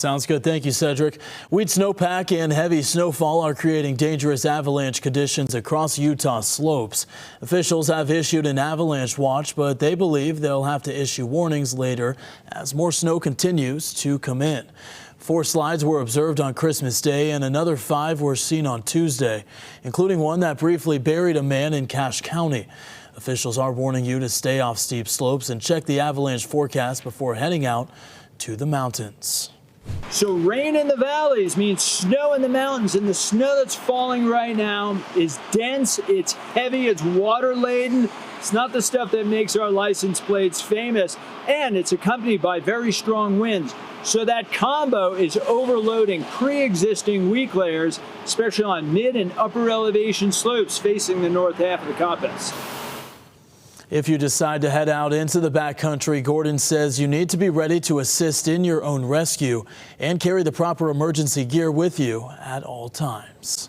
Sounds good. Thank you, Cedric. Weak snowpack and heavy snowfall are creating dangerous avalanche conditions across Utah slopes. Officials have issued an avalanche watch, but they believe they'll have to issue warnings later as more snow continues to come in. 4 slides were observed on Christmas Day and another 5 were seen on Tuesday, including one that briefly buried a man in Cache County. Officials are warning you to stay off steep slopes and check the avalanche forecast before heading out to the mountains. So rain in the valleys means snow in the mountains, and the snow that's falling right now is dense, it's heavy, it's water laden. It's not the stuff that makes our license plates famous, and it's accompanied by very strong winds. So that combo is overloading pre-existing weak layers, especially on mid and upper elevation slopes facing the north half of the compass. If you decide to head out into the backcountry, Gordon says you need to be ready to assist in your own rescue and carry the proper emergency gear with you at all times.